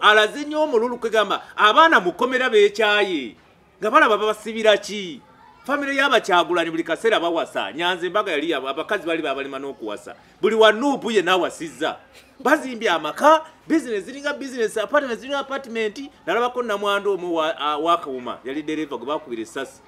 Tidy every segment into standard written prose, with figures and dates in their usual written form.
alaze nnyo omululu kwegamba abaana mukomera beekyaye nga balaba babasibira ki famire y'Abakyagulani buli kaseera bawasa Nyanza embaga yali abakazi bali babalima n'okuwasa buli wanuupu ye n'awasizza bazimbye amaka business ziringa business apartment ziringa apartment nalabako namwando omu wakawuma yali dereva gwe bakubira essasi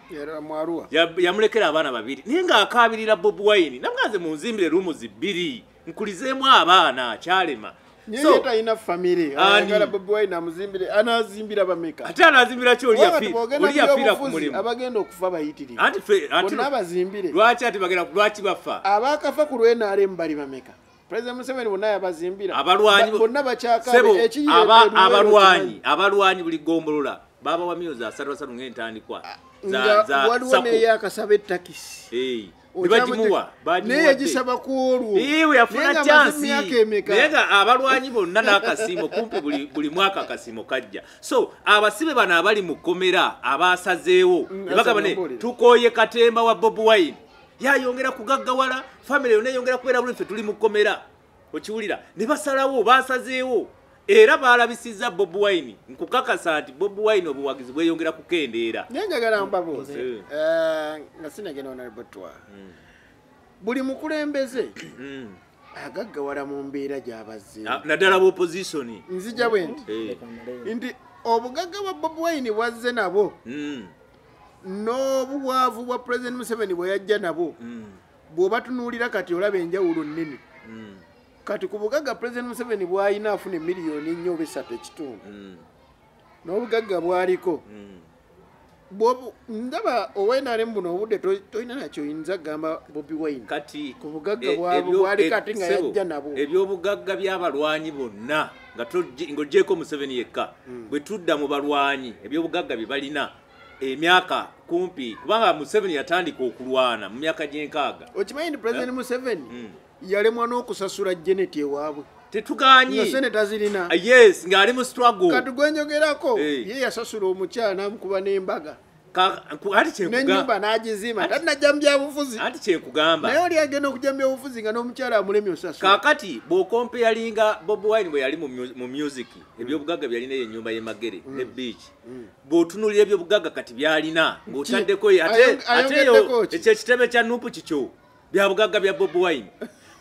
yamulekera abaana babiri naye nga akabirira Bob Wine namwanze munzimbire ruumu zibiri nkulizeemu abaana kyalema so ina family agala Bob Wine amuzimbire anazimbira bameka ate anazimbira kyo oli afira ku mulimu abagenda okufa bayitiri ate nabazimbire lwaki ati bagenda lwaki bafa abakafa ku lwena mbali bameka President Museveni bonna yabazimbira abalwanyi bonna bakyakabe abalwanyi buli gombolola baba wa miyoza 3 ng'entandikwa za waliwo ne yakasaba takisi Nibajimuwa naye gisaba kuolwo iwe yafuna chance nega abalwanyi bonna nakasimo kumpe buli mwaka kasimo kajja so abasibe bana abali mukomera abasazeewo bagabane tukoye katemba wa Bob Wine yayongera kugaggawala family yone yongera kubeera buli ffe tuli mukomera okiwulira ne basalawo basazeewo era balabisiza Bob Wine nkukakasa nti Bob Wine obuwagizi bweyongera kukendeera nyenjagala mbabuuze nga sinagenda honorable twa buli mukulembeze agaggawala mu mbeera gy'abazze naddala b'opposition nzija bwe nti obugagga bwa Bob Wine bwazze nabo n'obuwaavu bwa President Museveni bwe yajja nabo bw'obatunuulira kati olaba enjawulo nnene kati ku bugagga President Museveni bw'ayina afune miliyoni 4.3 n'obugagga bwaliko ndaba owenare mbuno obudde toyina nakyo oyinza gamba Bobi Wine kati ku bugagga bwali kati nga yajja nabo ebyobugagga by'abalwanyi bonna ng'ogyeko Museveni yekka bwe tudda mu balwanyi ebyobugagga bye balina emyaka kumpi kubanga Museveni yatandika okulwana mu myaka gy'enkaaga okimanyi President Museveni yalemwa n'okusasula Janet ewaabwe tetuganyi nga seneta zirina yes ng'ali mu struggle kati gwenjogerako ye yasasula omukyala n'amukuba n'embaga n'ennyumba n'agizima tanajja mu byabufuzi anti kyekugamba naye oli agenda okujja mu byabufuzi nga n'omukyala amulemye osasula kaakati bw'okompeyalinga Bob Wine bwe yali mu music ebyobugagga byalina ennyumba y'emagere ne beach bw'otunulira ebyobugagga kati byalina ng'otaddeko ate yo ekyekitebe kya nupu kikyo byabugagga bya Bob Wine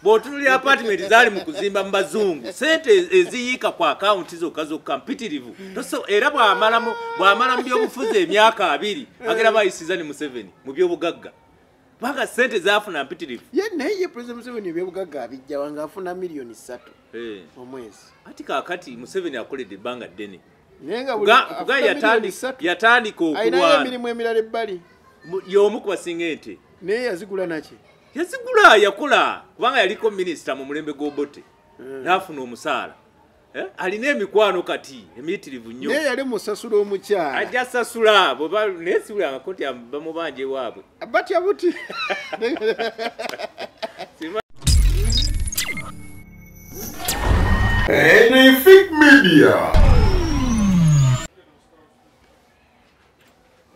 bw'otunulira apartment zaali mu kuzimba mu bazungu sente eziyiika ku akawunti zokka mpitirivu era bw'amala mu byobufuzi emyaka 2 agera bayisiza ne Museveni mu byobugagga baga sente zaafuna mpitirivu naye ye President Museveni ebyobugagga abijja wanga afuna miliyoni 3 omwezi ati kaakati Museveni akoledde ebbanga ddene kuga yatandika okulwana emirimu emirala ebbali y'omu ku basinga ente naye yazigula naki yazigula yakola kubanga yaliko minisita mu mulembe gw'Obote n'afuna omusaala alina emikwano kati emiyitirivu nnyo naye yali musasula omukyala ajja sasula naye siwulanga koti bamubanja ewaabwe batya buti Enefik Media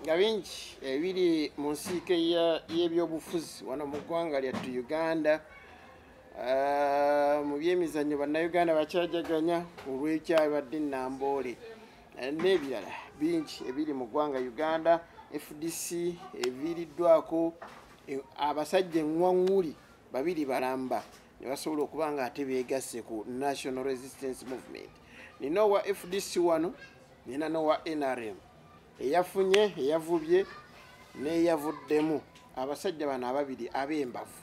nga bingi ebiri mu nsiike y'ebyobufuzi wano mu ggwanga lyattu Uganda mu byemizannyo bannayuganda bakyajaganya olw'ekyabadde Namboole n'ebirala bingi ebiri mu ggwanga Uganda FDC eviiriddwako abasajja eŋŋwaŋŋuli 2 balamba ne basobola okuba nga ate beegasse ku National Resistance Movement nina owa FDC wano nina n'owa NRM eyafunye eyavubye n'eyavuddemu abasajja bano 2 ab'embavu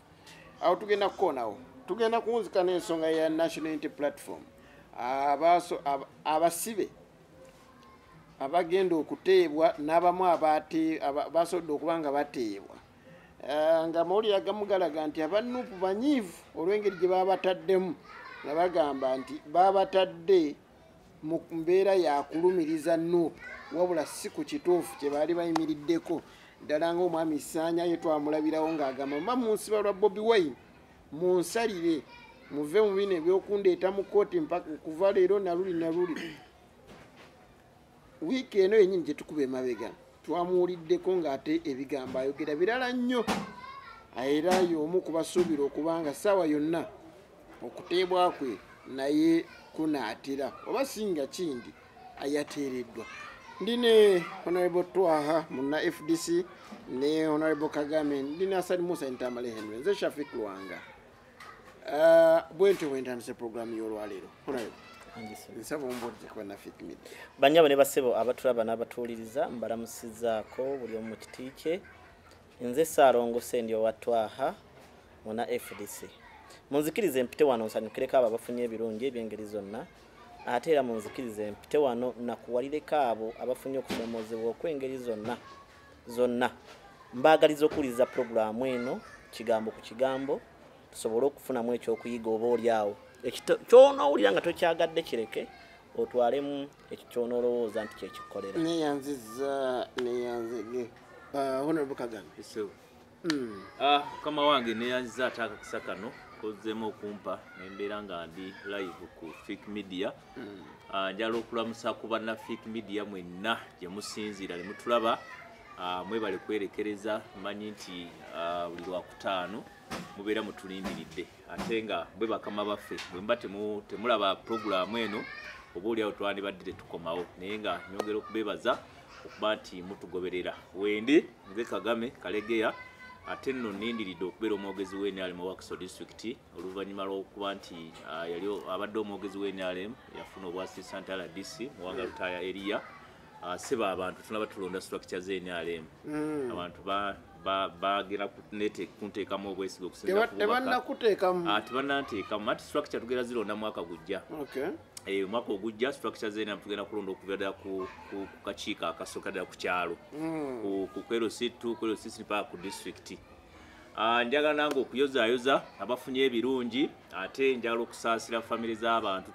awo tugenda kukonawo tugenda kuwunzika n'ensonga ya National Unity Platform abasibe abagenda okuteebwa n'abamu basobodde okuba nga bateebwa nga mawulire agamu galaga nti abanuupu banyiivu olw'engeri gye babataddemu nga bagamba nti babatadde mu mbeera yakulumiriza nuupu wabula si ku kituufu kye baali bayimiriddeko ddala ng'omwami Ssaanya ye twamulabirawo ng'agamba mba mu nsiba lwa Bobi Wine munsalire muve mu bino ebyokundeeta mu kooti mpaka okuva leero naluli wiiki eno yennyini gye tukuba emabega twamuwuliddeko ng'ate ebigambo ayogera birala nnyo era y'omu kubasuubira okuba nga ssaawa yonna okuteebwa kwe naye kunaatira oba singa kindi ayateereddwa. Ndine Honorable Twaha munna FDC ne Honorable Kagame ndine Asad Musa Ntamale Henry nze Shafik Lwanga. Bwente wentandise program y'olwaleero. Honorable nsaba ombudde kwa na Fit Media. Banyabo ne basebo abatulaba n'abatuuliriza mbalamusizaako buli omu kitiike. Nze Saarongo Sendio wa Twaha munna FDC. Munzikirize mpite wano nsanyukireko abo abafunye ebirungi eby'engeri zonna. Ate era munzikirize mpite wano nakuwalireko abo abafunye okusomoozebwa okw'engeri zonna. Mbaagaliza okuwuliriza pulogulaamu eno kigambo ku kigambo tusobole okufunamu ekyokuyiga oba oliawo. Ky'onoowulira nga tokyagadde kireke otwalemu ekyo ky'onoolowooza nti kyekikolera. Neyanzige. Honorable Kagame. Kama wange neyanziza ate akakisa kano kozzemu okumpa nembeera nga ndi live ku Fik Media. Njala okulamusa ku banna Fik Media mwenna gye musinziira ne mutulaba. Mwebale kwerekereza mmanyi nti buli Lwakutaano mubeera mutulindiridde ate nga bwe bakama baffe bwe mba temulaba pulogulaamu eno oba oliawo twandibadde tukomawo naye nga nyongera okubeebaza okuba nti mutugoberera. Wende nze Kagame Kalegeya ate nno nindiridde okubeera omwogezi w'NRM mu Wakiso District oluvannyuma lw'okuba nti yali abadde omwogezi w'NRM yafuna obwasisant RDC muwanga Lutaaya Area. Seba abantu tunaba tulonda structure z'NRM. Abantu bagera kunteekamu obwesiga okusinza tebannateekamu ati structure tugera zilonda mwaka gujja. Mwaka ogujja structure z'NRM tugenda kulonda okuva ddala ku kakiiko akasooka ddala ku kyalo ku Kwerosi2 Kwerosi mpaka ku district. Njagala nange okuyozaayoza abafunye ebirungi ate njagala okusaasira famire z'abantu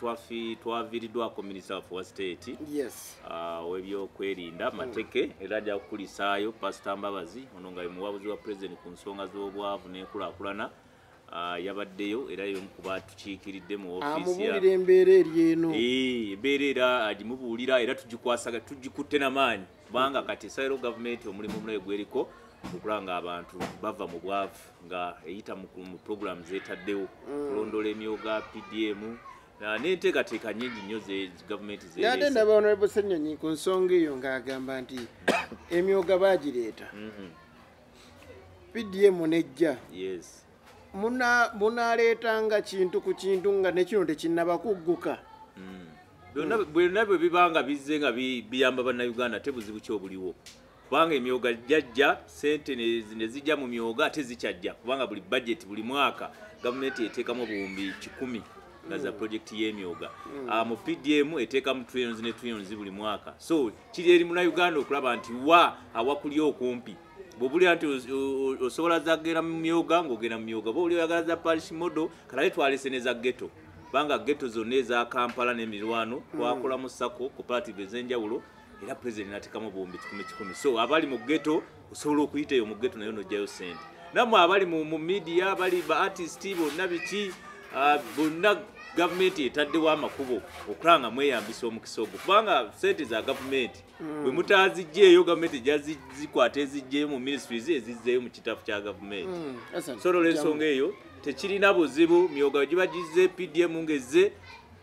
twaviiriddwako Minister of State w'ebyokwerinda Mateke era ajja kukulisaayo Pastor Mbabazi ono nga muwabuzi wa President ku nsonga z'obwavu n'enkulaakulana. Yabaddeyo era y'omu ku baatukiikiridde mu ofiisi amubuulira embeera eri eno. Embeera era agimubuulira era tugikwasaga tugikutte n'amaanyi kubanga kati Federal Government omulimu omulala gweriko okulanga abantu bava mu bwavu nga eyita mu program zeetaddewo kulondola emyoga PDM n'enteekateeka nnyingi nnyo ze gavumenti zeereese. Ate ndaba Honorable Ssenyonyi ku nsonga eyo ng'agamba nti emyoga baagireeta PDM nejja munaaleetanga kintu ku kintu nga ne kino tekinnaba kugguka. Byonna bwe bibanga bizze nga biyamba bannayuganda ate buzibu ki obuliwo kubanga emyoga jjajja sente ne zijja mu myoga ate zikyajja kubanga buli budget buli mwaka gavumenti eteekamu obuwumbi 100 nga za projekiti y'emyoga. Mu PDM eteekamu trillions ne trillions buli mwaka. So kiri eri munnayuganda okulaba nti awakuli okumpi bw'obulira nti osobola zagenda mu myoga ng'ogenda mu myoga oba oli oyagala za parish model kalabe twalese ne za ghetto kubanga ghetto zonna eza Kampala n'emirwano twakolamu sako cooperative ez'enjawulo era president natekamu obuwumbi 10. So abali mu ghetto osobola okuyitayo mu ghetto nayo n'ojjayo sente. Nammwe abali mu media abali ba artist bonna biki bonna gavumenti etaddewo amakubo okulanga mweyambisa omukisa ogwo kubanga sente za gavumenti bwe mutazijjeeyo gavumenti jazikwata ezijjeeyo mu ministries ezizzeeyo mu kitafu kya gavumenti. So olw'ensonga eyo tekirina buzibu myoga giba gizze PDM ngezze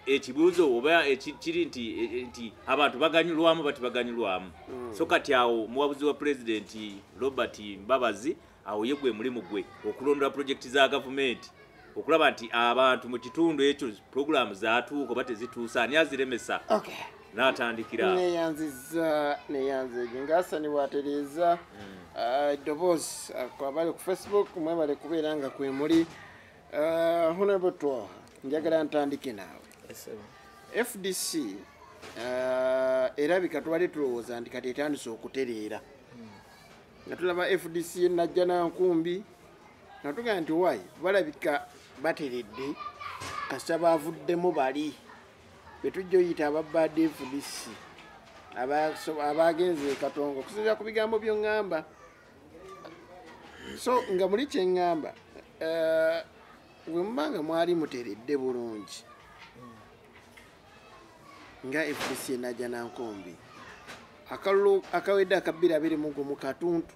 ekibuuzo oba kiri nti abantu baganyulwamu bati baganyulwamu. So kati awo muwabuzi wa President Robert Mbabazi awo ye gwe mulimu gwe okulondola projekiti za gavumenti okulaba nti abantu mu kitundu ekyo program zaatuuka oba tezituusa ani aziremesa. N'atandikira neyanzige ng'Asani bw'atereeza eddoboozi abali ku Facebook mwebale kubeera nga kwe muli. Honorable Twaha njagala ntandike naawe. FDC erabika twali tulowooza nti kati etandise okutereera nga tulaba FDC najja na nkumbi nga tugamba nti wayi balabika bateredde kasita baavuddemu bali betujja oyita ababadde FDC abagenze e Katongo okusinziira ku bigambo by'oŋŋamba. So nga muli kye ŋŋamba bwe muba nga mwali muteredde bulungi nga FDC najja na nkumbi akalulu akawedde aka221 mu katuntu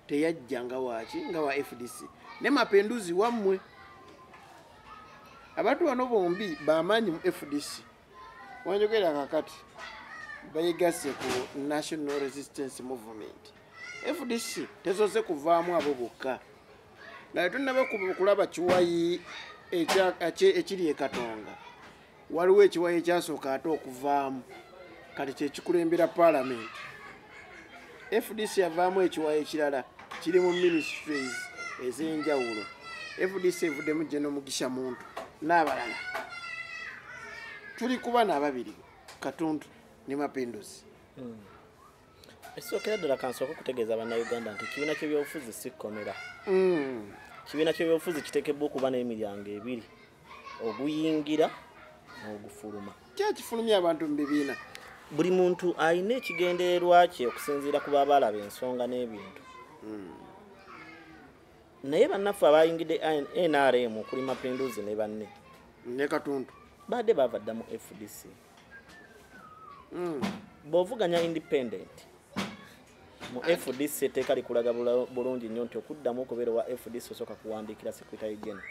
teyajja nga waki nga wa FDC ne mapenduzi wammwe abantu bano bombi bamaanyi mu FDC wanjogera kakati bayigasse ku National Resistance Movement. FDC tesoose kuvaamu abo bokka naye tunaba kulaba kiwayi ekiri e Katonga. Waliwo ekiwayi ekyasooka ate okuvaamu kati kyekikulembera Parliament. FDC yavaamu ekiwayi ekirala kiri mu ministries ez'enjawulo. FDC evuddemu General Mugisha Muntu n'abalala. Tuli kuba n'ababiri Katuntu ne Mapinduzi. Esokera ddala kansooka okutegeeza bannayuganda nti ekibiina ky'ebyobufuzi si kkomera. Ekibiina ky'ebyobufuzi kiteekeddwa okuba n'emiryango ebiri, oguyingira n'ogufuluma. Kyakifulumya abantu mu bibiina. Buli muntu alina ekigendererwa kye okusinziira ku baba alaba ensonga n'ebintu. Naye bannaffe abayingidde NRM kuli Mapinduzi ne banne ne Katuntu badde bavadda mu FDC. Bw'ovuganya independent mu FDC etteeka likulaga bulungi nnyo nti okuddamu okubeera wa FDC osooka kuwandiikira Secretary General.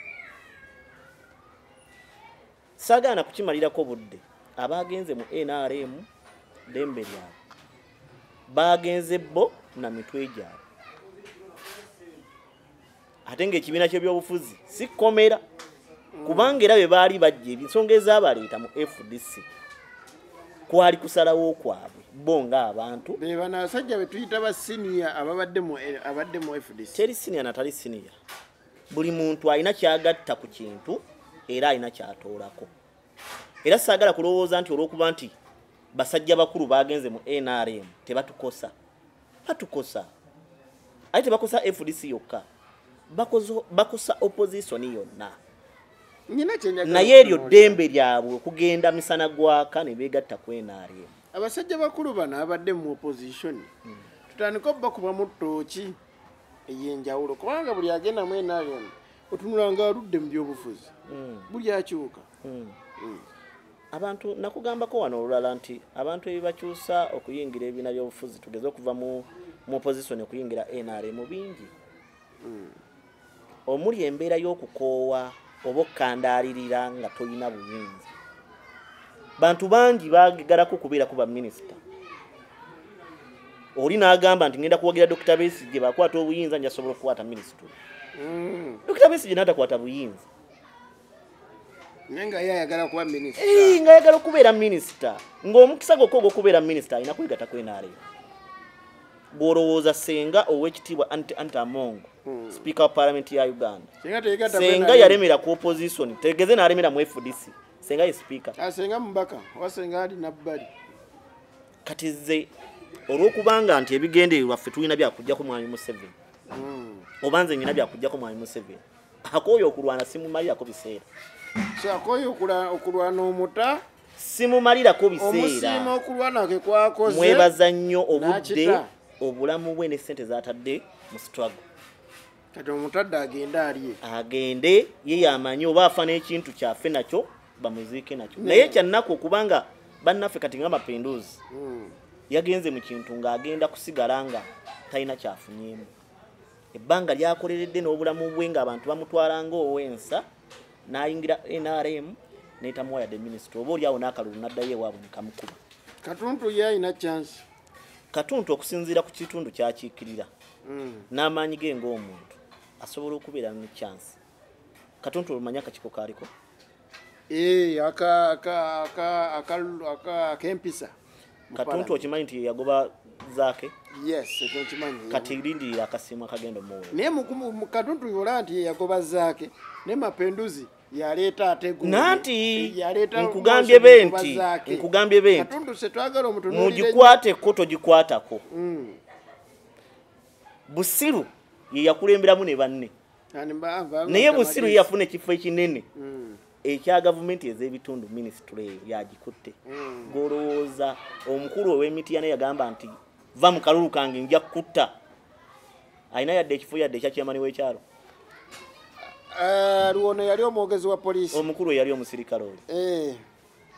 Saagaana kukimalirako budde abagenze mu NRM dembe lyabwe bagenze bo na mitwe gyabwe. Ate ng'ekibiina ky'ebyobufuzi si kkomera kubanga era bwe baali bajja ensonga ezabaleeta mu FDC kwali kusalawo kwabwe bo ng'abantu. Be bano abasajja be tuyita ba senior abadde mu FDC. Teri senior natali senior. Buli muntu alina kyagatta ku kintu era alina kyatoolako. Era saagala kulowooza nti olw'okuba nti basajja bakulu bagenze mu NRM tebatukosa. Batukosa. Ate tebakosa FDC yokka. Bakosa opposition yonna. Naye eryo ddembe lyabwe okugenda misana gwaka ne beegatta ku NRM. Abasajja bakulu bano abadde mu opposition tutandika bakuba mu ttooki ey'enjawulo kubanga buli agenda mu NRM otunula nga aludde mu byobufuzi buli akyuka. Abantu nakugambako wano olulala nti abantu ebibakyusa okuyingira ebibiina by'obufuzi tugeze okuva mu opposition okuyingira NRM bingi. Omuli embeera y'okukoowa oba okukandaalirira nga toyina buyinza. Bantu bangi baagalako kubeera kuba minisita. Oli n'agamba nti ngenda kuwagira Dr. Besigye bakwata obuyinza njasobola okukwata minisita. Dr. Besigye n'atakwata buyinza. Nga yayagala kuba minisita. Nga yayagala okubeera minisita. Ng'omukisa gwokka ogw'okubeera minisita alina kwegatta ku NRM. Bw'olowooza senga ow'ekitiibwa Anita Among, Speaker wa Parliament ya Uganda. Senga yalemera ku opposition, tegeze n'alemera mu FDC. Senga ye speaker. Senga mubaka, wasenga ali nabbali. Kati ze olw'okubanga nti ebigendererwa ffe tulina byakujjako Mwami Museveni. Obanze nyina byakujjako Mwami Museveni. Akooyo okulwana simumalirako biseera. Akooyo okulwana omuta simumalirako biseera. Omusiima okulwana ke kwakoze. Mwebaza nnyo obudde obulamu bwe ne ssente zatadde mu struggle. Kati omutadde agende ye yamanyi oba afa n'ekintu kyaffe nakyo bamuziike nakyo. Naye kyannaku okubanga bannaffe kati nga Mapinduzi yagenze mu kintu ng'agenda kusigala nga talina kyafunyemu. Ebbanga lyakoleredde n'obulamu bwe ng'abantu bamutwala ng'owensa n'ayingira NRM n'etamuwa yadde minisita oba oliawo n'akalulu n'addayo ewaabwe ne kamukuba. Katuntu ye alina chance. Katuntu okusinziira ku kitundu kyakiikirira n'amaanyi ge ng'omuntu asobola okubeera ne chance. Katuntu olumanya akakiko kaaliko? Akempisa. Katuntu okimanyi nti yagoba zaake? Yes, ekyo nkimanyi. Kati lindirira akasimu akagenda muwe. Naye Katuntu yola nti yagoba zaake ne Mapinduzi yaleeta atego. Nanti nkugambye benti. Katuntu se twagala omutunuulire. Mugikwate ko togikwatako. Busiru ye yakulemberamu ne banne. Naye Busiru ye yafuna ekifo ekinene. Ekya gavumenti ez'ebitundu ministry yagikutte. Golowooza omukulu ow'emiti yagamba nti va mu kalulu kange nja kutta. Alina yadde ekifo yadde ekya kyamani w'ekyalo. Luwono yali omwogezi wa poliisi. Omukulu yali omusirikale oli.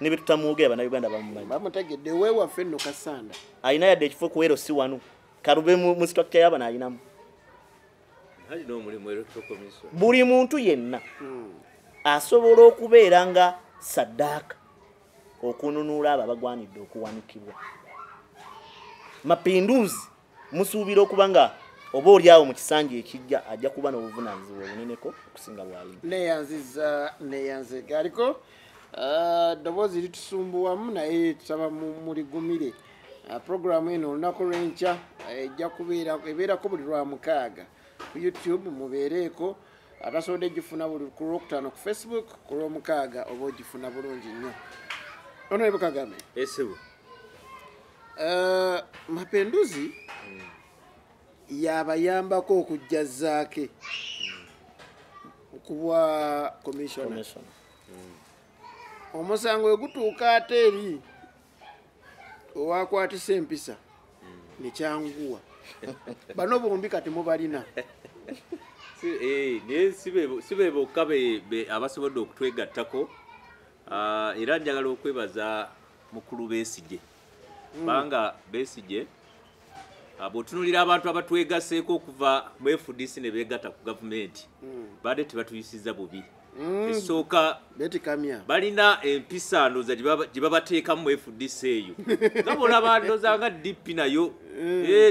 Ne bye tutamwogera bannayuganda bamumanyi. Bamutegedde weewaffe nno Kasanda. Alina yadde ekifo ku ero si wano. Kalube mu structure y'abana alinamu. Alina omulimu electoral commission. Buli muntu yenna asobola okubeera nga saddaaka okununula abo abagwanidde okuwanikibwa. Mapinduzi musuubira okuba nga oba oliawo mu kisanja ekijja ajja kuba n'obuvunaanyizibwa obuneneko okusinga bw'alina. neyanze aliko ddoboozi litusumbuwamu naye tusaba muligumire. Programu eno olunaku lw'enkya ejja ebeerako buli Lwamukaaga ku YouTube mubeereeko. Atasobodde gifuna buli ku Lwokutaano ku Facebook, ku Lwomukaaga oba ogifuna bulungi nnyo. Honorable Kagame. Esebo. Mapinduzi yabayambako okujja zaake okubwa commissioner. Omusango we gutuuka ate eri owakwatisa empisa nekyanguwa. Bano bombi kati mubalina. Sibe bokka abasobodde okutwegattako. Era njagala okwebaza mukulu Besigye. Banga Besigye bw'otunuulira abantu abatwegaseeko okuva mu FDC ne beegatta ku gavumenti badde tebatuyisiza bubi. Esooka balina empisa ndooza gye babateekamu mu FDC eyo. Nga bw'olaba ndooza nga DP nayo.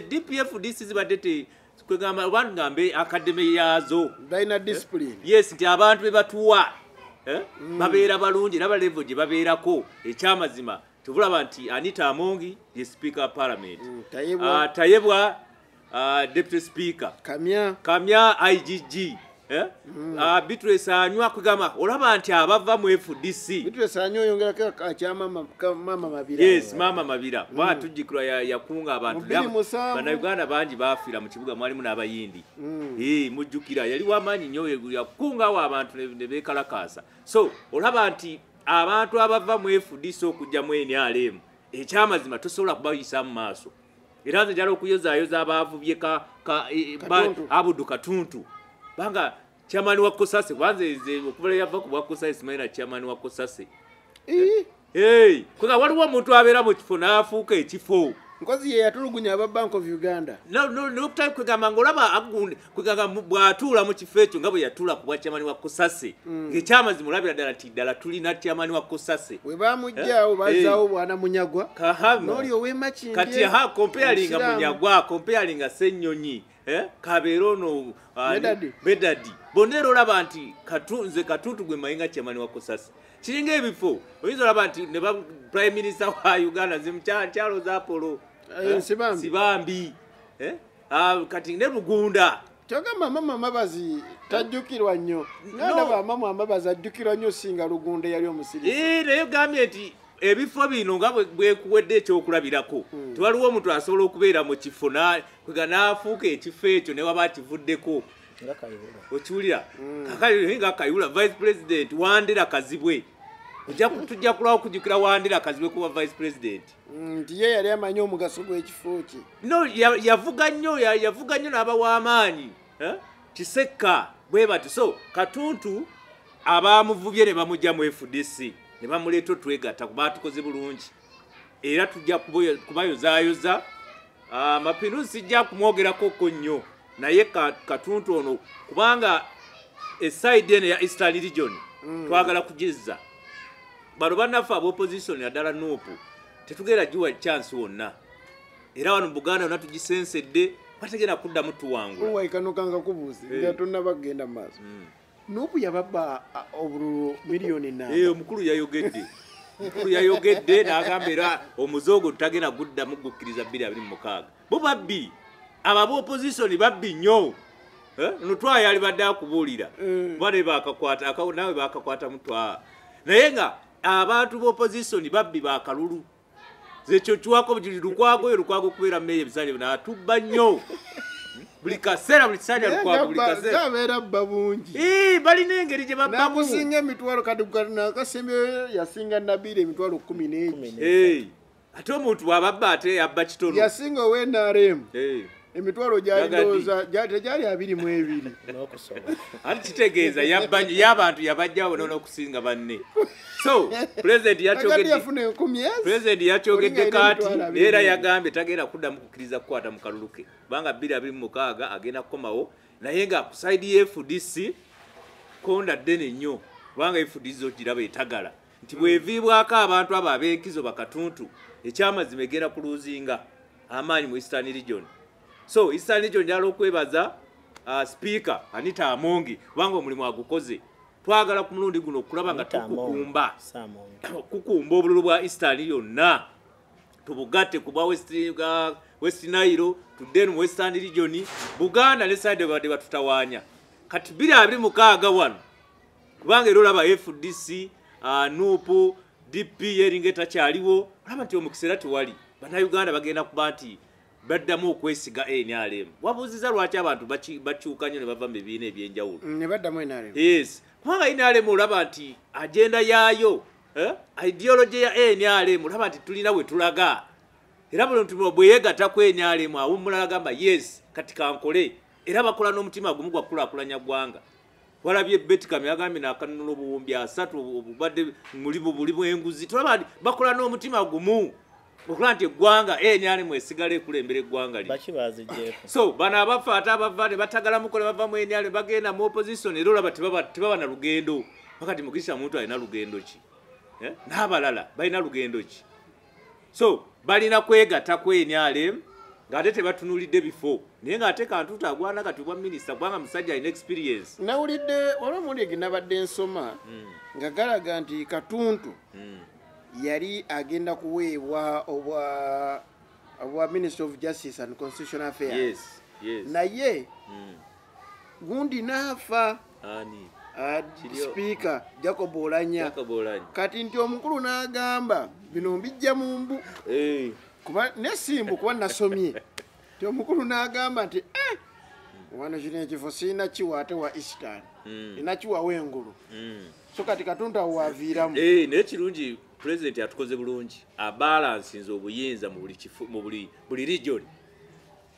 DP FDC zibadde kwegamba abantu ngambe akademe yaazo. Balina discipline. Yes, nti abantu be batuwa babeera balungi era balevo gye babeerako ekyamazima. Tubulaba nti Anita Amongi ye Speaker of Parliament. Tayebwa Deputy Speaker. Kamya IGG. Beatrice Anywa kwegamba olaba nti abava mu FDC. Beatrice Anywa yongera kya mama Mabira. Yes, mama Mabira. Tujjikira yakunga abantu. Bana Uganda bangi bafiira mu kibuga mwalimu n'abayindi. Mujjukira yali w'amaanyi nnyo yakungawo abantu ne beekalakaasa. So olaba nti abantu abava mu FDC okujja mu NRM ekyamazima tosobola kubayisa mu maaso. Era nze njala okuyozaayoza abaavubye Abudu Katuntu. Banga chairman wa Kosase kwanze okubala yava ku bwa Kosase simaina chairman wa Kosase. Kuga waliwo omuntu abeera mu kifo n'afuuka ekifo. Nkozi ye yatulugunya aba Bank of Uganda. No time kwegamba ngolaba agunde kwegamba bw'atuula mu kifo ekyo nga bwe yatuula ku bwa chairman wa Kosase. Ekyamazima mulabira ddala nti ddala tulina chairman wa Kosase. We bamujjaawo bazaawo bwana Munyagwa. N'oli ow'Emakindye. Kati comparing Munyagwa, comparing Ssennyonyi. Kabeero no Bedadi. Bonero olaba nti Katuntu gwe mayinga chairman wa Kosase. Kiringa ebifo oyinza olaba nti ne Prime Minister wa Uganda zimukyalo za Apollo. Sibambi. Kati ne Lugunda. Kyogamba mama Mabazi tajjukirwa nnyo. Nganda mama Mabazi ajjukirwa nnyo singa Lugunda yali omusirisi. Naye gambye nti ebifo bino nga bwekuwedde ekyokulabirako. Tewaliwo omuntu asobola okubeera mu kifo n'afuuka ekifo ekyo ne waba kivuddeko. Okiwulira? Kakali nga Kayihura Vice President Wandera Kazibwe. Tujja kulaba okujjukira Wandera Kazibwe kuba Vice President. Nti ye yali amanyi omugaso gw'ekifo kye. No, yavuga nnyo n'aba w'amaanyi. Kisekka bwe bati. So Katuntu abaamuvubye ne bamujja mu FDC. Ne bamuleeta otwegatta kuba tukoze bulungi. Era tujja kubayozaayoza. Mapinduzi sijja kumwogerako nnyo. Naye Katuntu ono kubanga eside eno ya Eastern Region twagala kugizza. Bano bannaffe ab'opposition yaddala Nuupu tetugenda giwa chance wonna. Era wano mu Buganda wonna tugisensedde bategenda kuddamu tuwangula. Uwaikanukanga kubuuzi nga tonna bagenda mu maaso. Nuupu yababba obululu miliyoni 4. Omukulu yayogedde. Yayogedde n'agamba era omuzoogo tutagenda guddamu gukkiriza 2026. Bo babbi ababa opposition babbi nnyo. Nutwa yali badde akubuulira. Bale bakakwata nawe bakakwata mutwa. Naye nga abantu b'opposition babbi bakalulu. Zekyo kiwako lukwago kubeera mmeye bisale n'atubba nnyo. Buli kaseera buli kisanja lukwago buli kaseera. Gabeera babungi. Balina engeri gye babbamu. Nakusinga emitwalo kati nakasembe yasinga Nabire emitwalo 11. Ate omuntu bw'ababba ate yabba kitono. Yasinga ow'NRM. Emitwalo gyalindooza tegyali 22. Ati kitegeeza y'abantu yabajjawo n'okusinga banne. So president yakyogedde kati era yagambye tagenda kuddamu kukkiriza kukwata mu kalulu ke kubanga 2026 agenda kukomawo naye nga ku side ya FDC konda ddene nnyo kubanga FDC ogiraba etagala nti bweviibwako abantu abo ab'enkizo bakatuntu ekyamazima egenda ku luzinga amaanyi mu Eastern Region. So Eastern Region njala okwebaza Speaker Anita Amongi kubanga omulimu agukoze. Twagala ku mulundi guno okulaba nga tukukumba obululu bwa Eastern yonna tubugatte kuba West Nile tudde mu Western Region Buganda ne side bade batutawaanya kati 2026 wano kubanga era olaba FDC NUP DP yeringeta kyaliwo olaba nti omukisera tewali bannayuganda bagenda kuba nti baddamu okwesiga NRM. Wabuuziza lwaki abantu bakyuka nnyo ne bava mu bibiina ebyenjawulo ne baddamu NRM. Yes kubanga NRM olaba nti agenda yaayo ideology ya NRM olaba nti tulina we tulaga era buli muntu bwe yeegatta ku NRM awo mulala gamba yes kati kankole era bakola n'omutima gumu gwakulaakulanya ggwanga. Walabye Betty Kamya agambye n'akanunula obuwumbi 3 obubadde buli bw'enguzi tulaba nti bakola n'omutima gumu okukola nti eggwanga NRM esigala ekulembera eggwanga bakibazijjeeko. So bano abafa ate abava ne batagala mukole bava mu NRM bagenda mu opposition era olaba tebaba na lugendo wakati Mukisa muntu alina lugendo ki n'abalala balina lugendo ki. So balina kwegatta ku NRM ng'ate tebatunulidde before naye ng'ate kantuta agwana kati bwa minisita kubanga musajja alina experience. Nawulidde olw'omuliigi nabadde nsoma nga galaga nti Katuntu yali agenda kuweebwa obwa Minister of Justice and Constitutional Affairs. Yes. Naye gundi n'afa Speaker Jacob Oulanyah kati nti omukulu n'agamba bino mbijja mu mbu kuba nesimbu kuba nasomye nti omukulu n'agamba nti wano kino ekifo siina kiwa ate wa Eastern inakiwa w'engulu so kati Katuntu awo waviiramu. Naye kirungi President atukoze bulungi abalansinze obuyinza mu buli region.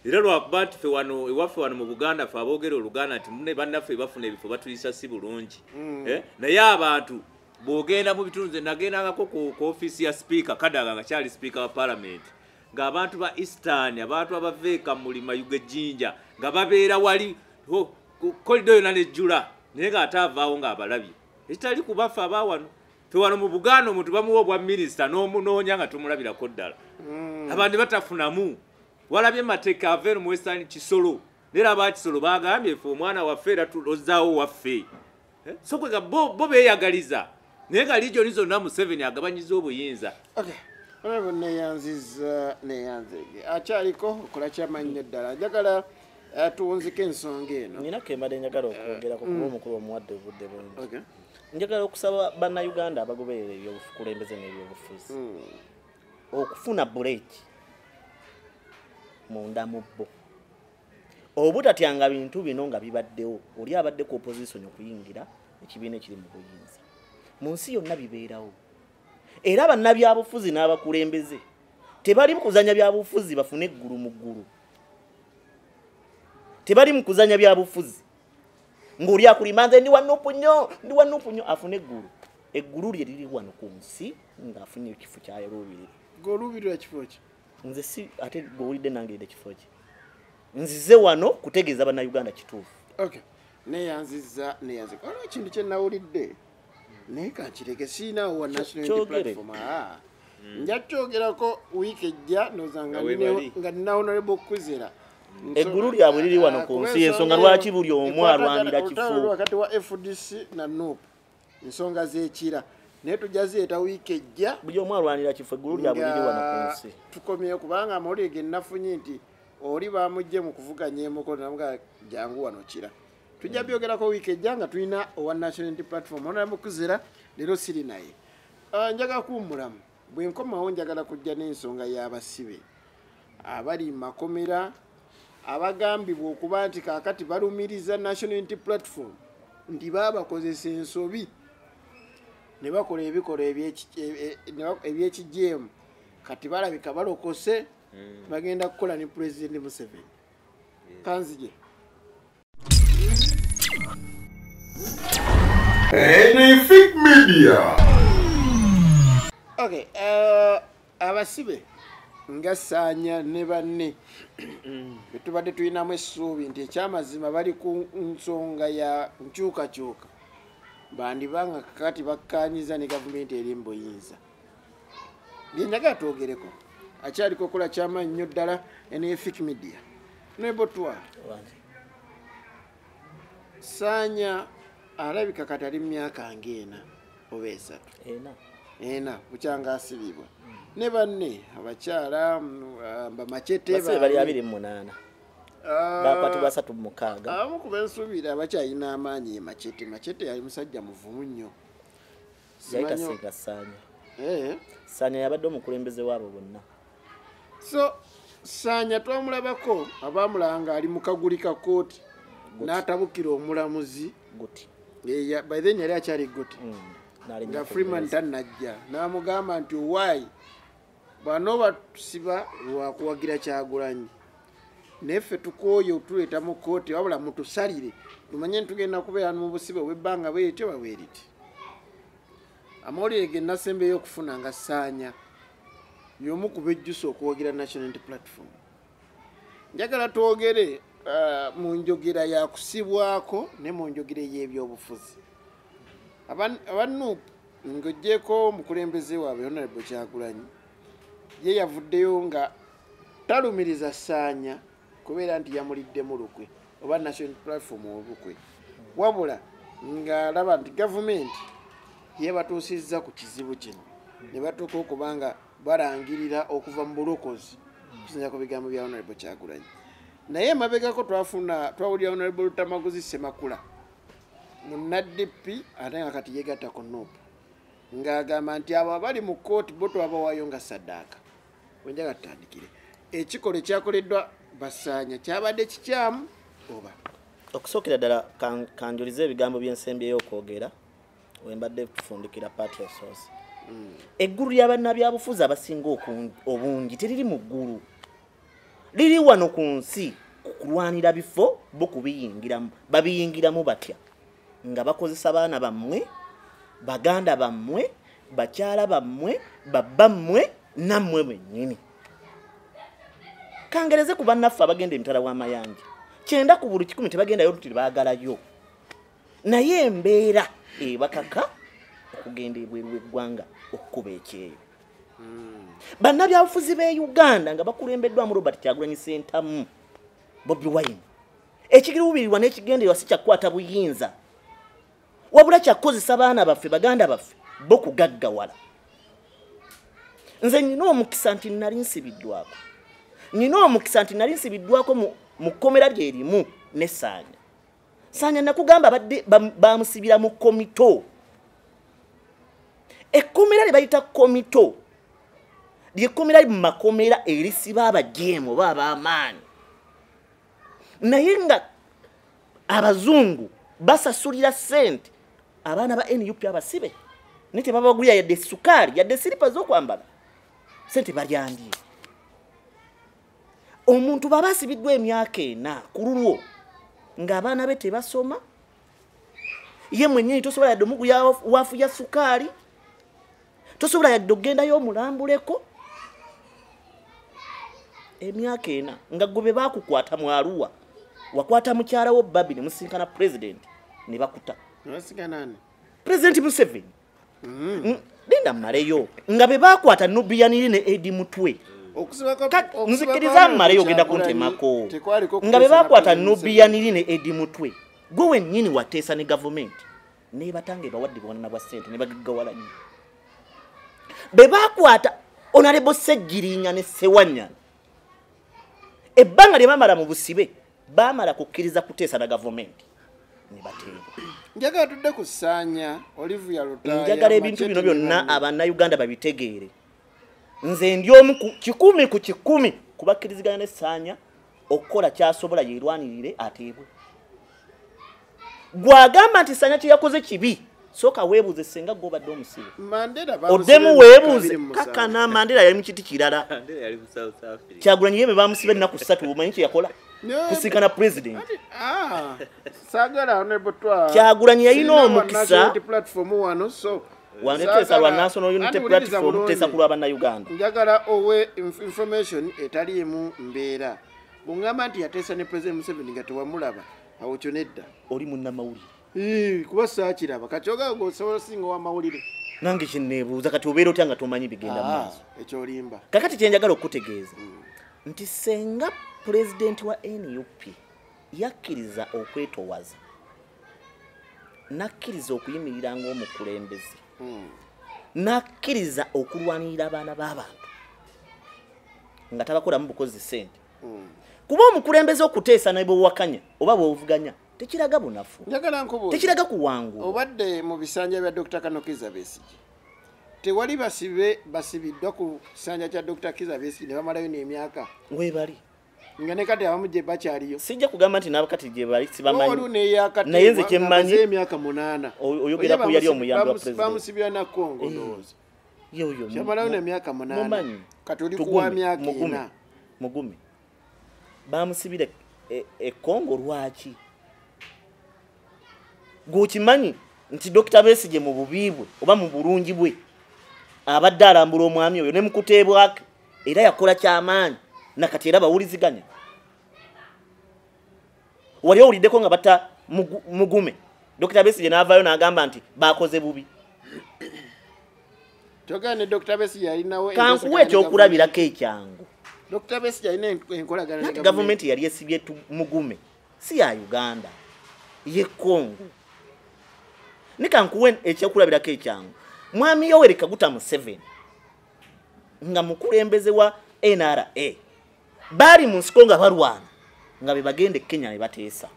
Era lwakuba nti ffe wano ewaffe wano mu Buganda ffe aboogera Oluganda nti mune bannaffe bafuna ebifo batuyisa si bulungi. Naye abantu bw'ogenda mu bitundu nze nagendangako ku office ya Speaker Kadaga nga kyali Speaker wa Parliament ng'abantu ba Eastern abantu abaveeka mulima Ugejjinja nga babeera wali kolido yonna nejjula naye ng'ate avaawo ng'abalabye ekitali kubaffe abawano ffe wano mu Buganda omuntu bamuwa obwa minisita n'omunoonya nga tumulabirako ddala abantu batafunamu. Walabye Mateka aveeno mu Western Kisolo neera abakisolo bagambye ffe omwana waffe era tulozzaawo waffe so kwega bo beeyagaliza naye nga region zonna Museveni agabanyiza obuyinza. Olabo neyanziza akyaliko okola kyamannyo ddala njagala tuwunzike ensonga eno. Nina kembadde njagala okwogerako kuba omukulu omuwadde obudde bungi. Njagala okusaba bannayuganda abagoberera ebyobukulembeze n'ebyobufuzi okufuna buleeki munda mu bo obutatyanga bintu bino nga bibaddewo oli abadde ku opposition okuyingira ekibiina ekiri mu buyinza mu nsi yonna bibeerawo era bannabyabufuzi n'abakulembeze tebali mu kuzanya byabufuzi bafune eggulu mu ggulu tebali mu kuzanya byabufuzi ng'oli akulimanze ndi wanupunyo afune eggulu lye liri wano ku nsi ng'afunye ekifo kyayo olubiri. Golubirira kifo ki nze si ate gowulidde nange ide kifo ki nzize wano kutegeeza bannayuganda kituufu. Neyanziza olwo ekintu kye nawulidde naye kankireke siinaawo wa national unity platform nja kyogerako wiiki ejja nozanga nga nina honorable Kuzera eggulu lyabwe liri wano ku nsi ensonga lwaki buli omu alwanira kifo wakati wa FDC na NUP ensonga z'ekira naye tujja zeeta wiiki ejja buli omu alwanira kifo eggulu lyabwe liri wano ku nsi tukomyeyo kubanga amawulire ge nafunye nti oli bamujje mu kuvuganya emikono namuga jangu wano kira tujja byogerako wiiki ejja nga tulina owa national unity platform honorable Kuzera leero siri naye njagala kuwummulamu bwe nkomawo njagala kujja n'ensonga y'abasibe abali makomera abagambibwa okuba nti kaakati balumiriza national unity platform nti baabakozesa ensobi ne bakola ebikolwa ebyekijeemu kati balabika balokose bagenda kukola ne President Museveni kanzije. Enefik Media. Okay, abasibe nga Sanya ne banne betubadde tulinamu essuubi nti ekyamazima bali ku nsonga ya nkyukakyuka bandibanga kakati bakkanyiza ne gavumenti eri mbuyinza byenjaga twogereko akyaliko kola kyamaanyi nnyo ddala NFIC media nebotwa Saanya alabika kati ali myaka ng'ena oba esatu ena bukyanga asibibwa ne banne abakyala Machete bali 28 bakwatibwa 3 mu mukaaga abamu ku bensuubira abakyalina amaanyi Machete yali musajja muvumu nnyo yayitasinga Saanya yabadde omukulembeze waabo bonna so Saanya twamulabako abamulanga ali mu kaguli ka kooti n'atabukira omulamuzi guti by then yali akyali guti nga Freeman tannajja n'amugamba nti why bano batusiba lwakuwagira Kyagulanyi neffe tukooye otuleeta mu kooti wabula mutusalire tumanye ntugenda kubeera mu busibe obw'ebbanga bwetyo baweeriti amawulire ge nasembeyo okufuna nga Saanya y'omu ku bejjusa okuwagira National Unity Platform njagala twogere mu njogera ya kusibwako ne mu njogera y'ebyobufuzi abantu ng'ogyeko omukulembeze waabwe Honorable Kyagulanyi ye yavuddeyo nga talumiriza Saanya kubeera nti yamuliddemu lukwe oba National Platform olukwe wabula ng'alaba nti gavumenti yebatuusizza ku kizibu kino ne batuuka okubanga balangirira okuva mu bulokozi kusinza ku bigambo bya Honorable Kyagulanyi naye mabegako twawulira Honorable Tamaguzi Semakula munaddipi ate nga kati yegatta ku Nuupu ng'agamba nti abo abali mu kooti bo twabawaayo nga saddaaka wenjaga tutandikire ekikolo ekyakoleddwa Saanya kyabadde kikyamu oba okusookera ddala kanjolize ebigambo by'ensembyeyo okwogera wembadde tufundikira party of source eggulu ly'abannabyabufuzi abasinga obungi teriri mu ggulu liri wano ku nsi kulwanira bifo bo kubiyingiramu babiyingiramu batya nga bakozesa baana bammwe baganda bammwe bakyala bammwe babbammwe nammwe bennyini kangereze ku bannaffe abagenda emitala w'amayanja 9 ku buli 10 tebagendayo luti baagalayo naye embeera ebakaka okugenda ebweru w'eggwanga okukuba ekyeyo bannabyabufuzi b'e Uganda nga bakulembeddwamu Robert Kyagulanyi Ssentamu Bobi Wine ekiruubirirwa n'ekigendererwa si kyakwata buyinza wabula kyakozesa baana baffe baganda baffe bo kugaggawala nze nnina omukisa nti nali nsibiddwako mu kkomera lyerimu ne Saanya nakugamba badde bamusibira mu komito ekkomera lye bayita komito lyekkomera li mu makomera erisiba abajeemu oba ab'amaanyi naye nga abazungu basasulira ssente abaana ba NUP abasibe ne tebabagulira yadde sukaali yadde siripa z'okwambala ssente balyandye omuntu baba asibiddwa emyaka 4 ku lulwo ng'abaana be tebasoma ye mwennyini tosobola yadde omuguya waafu ya sukaali tosobola yadde okgendayo omulambuleko emyaka 4 nga gwe baakukwata mu Arua wakwata mukyala wo Babi ne musinkana president ne bakuta President Museveni linda mmaleyo nga be baakwata Nubiyaniri ne Edi Mutwe nzikiriza mmaleyo ogenda kuntemako nga be baakwata Nubiyaniri ne Edi Mutwe gwe wennyini wateesa ne gavumenti ne batange bawadde bwana bwa ssente ne bagaggawalanye be baakwata Honorable Ssegirinya ne Ssewanyana ebbanga lye bamala mu busibe baamala kukkiriza kuteesa na gavumenti ne bateeba njagala tudde ku Saanya Olivia Lutaya njagala ebintu bino byonna abannayuganda babitegeere nze ndi omu ku 10 kubakkiriziganya ne Saanya okukola kyasobola yeerwanirire ateebwe gwagamba nti Saanya kye yakoze kibi sooka weebuuze senga gw'obadde omusibe oddemu weebuuze kakana Mandela yali mu kiti kirala Kyagulanyi ye be baamusiba ennaku 3 omanyi kye yakola kusinkana president saagala Honorable Kyagulanyi yalina omukisa wandeteesa lwa National Unity Platform tuteesa ku lw'abannayuganda njagala owe information etaliimu mbeera bw'ŋŋamba nti yateesa ne President Museveni nga tewamulaba awo kyo nedda oli munnamawulire kuba saakiraba kacyoga ng'osobola singa w'amawulire nange kinneebuuza kati obeera otya nga tomanyi bigenda maaso ekyolimba kakati kyenjagala okutegeeza nti senga pulezidenti wa NUP yakkiriza okwetowaza nakkiriza okuyimirira ng'omukulembeze nakkiriza okulwanirira abaana b'abantu nga tabakolamu bukozi ssente kuba omukulembeze okuteesa ne bwewakanya oba bw'ovuganya tekiraga bunafu tekiraga kuwangula obadde mu bisanja bya Dr. Kano Kizza Besigye tewali basibiddwa ku kisanja kya Dr. Kizza Besigye ne bamalayo n'emyaka weebali nga ne kati abamu gye bakyaliyo sijja kugamba nti n'abakati gye bali sibamanyi naye nze kye mmanyi emyaka 8 oyogera ku yali omuyambi wa president bamusibira na Kongo ndowooza yoyo kyamalayo n'emyaka 8 mumanyi kati oli kuwa myaka ena mugumi bamusibira Kongo lwaki gwokimanyi nti Dr. Besigye mu bubi bwe oba mu bulungi bwe abadde alambula omwami oyo ne mukuteebwake era yakola kyamaanyi nakati era bawuliziganya wali owuliddeko nga batta mugume Dr. Besigye n'avaayo n'agamba nti bakoze bubi kyogane Dr. Besigye alinawo kankuwa ekyokulabirako ekyangu Dr. Besigye alina enkolagana nati gavumenti yali esibye mugume si ya Uganda ye Congo nikankuwe ekyokulabirako ekyangu mwami Yoweri Kaguta Museveni nga mukulembeze wa NRA bali mu nsiko nga balwana nga be bagende Kenya ne bateesa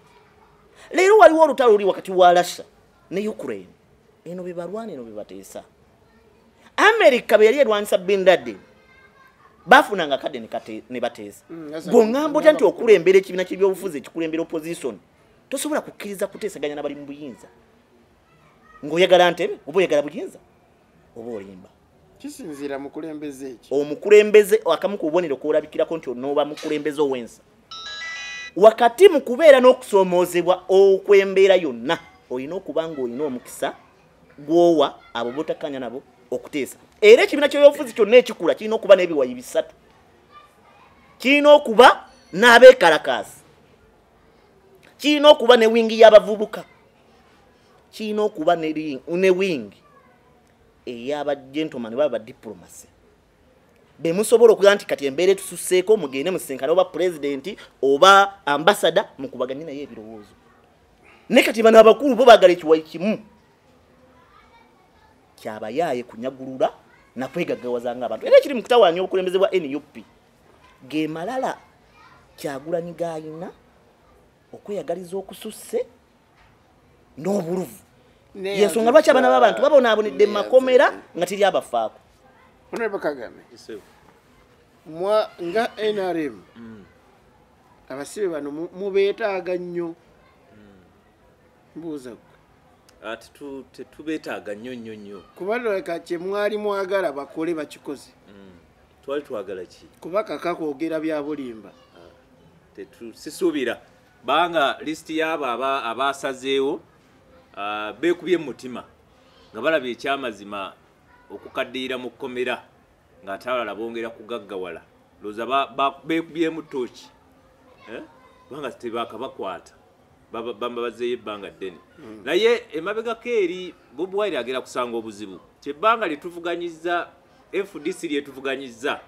leero waliwo olutalo luli wakati wa Russia ne Ukraine eno be balwana eno be bateesa America be yali erwanisa Bin Laden bafunanga kadde ne bateesa bw'oŋŋamba otya nti okulembera ekibiina ky'ebyobufuzi ekikulembera opposition tosobola kukkiriza kuteesaganya n'abali mu buyinza ng'oyagala ntebe oba oyagala buyinza oba olimba kisinziira mukulembeze eki omukulembeze akamu ku bubonero kwolabikirako nti onooba mukulembeze ow'ensa wakati mu kubeera n'okusoomoozebwa okw'embeera yonna olina okuba ng'olina omukisa gw'owa abo botakkanya nabo okuteesa era ekibiina ky'ebyobufuzi kyonna ekikula kirina okuba n'ebiwayi 3 kirina okuba n'abeekalakaasi kirina okuba ne wingi y'abavubuka kirina okuba ne wingi ey'abagentleman baba diplomasi bemusobola okugira nti kati embeera etususseeko mugende musinkane oba pulezidenti oba ambasada mukubaganye naye ebirowoozo ne kati bano abakulu bo baagala ekiwayi kimu kyabayaaye kunyagulula nakwegagawazanga abantu era ekiri mu kutawaanya obukulembeze bwa NUP ge malala Kyagulanyi gayina okweyagaliza okususse n'obuluvu yensonga lwaki abaana b'abantu babonaabonedde mu makomera nga tiri abafaako Honorable Kagame nga NRM abasibe bano mubeetaaga nnyo mbuuza ati tetubeetaaga nnyo kuba leka kye mwali mwagala bakole bakikoze twali twagala ki kuba kaka kwogera bya bulimba sisuubira banga lisiti y'abo abasazeewo beekubye mu mutima nga balaba ekyamazima okukaddiira mu kkomera ng'ate abalala bongera kugaggawala looza beekubyemu tooki kubanga tebakabakwata babazeeyo ebbanga ddene naye emabegako eri Bobi Wine agera kusanga obuzibu kyebbanga lyetuvuganyizza FDC lyetuvuganyizza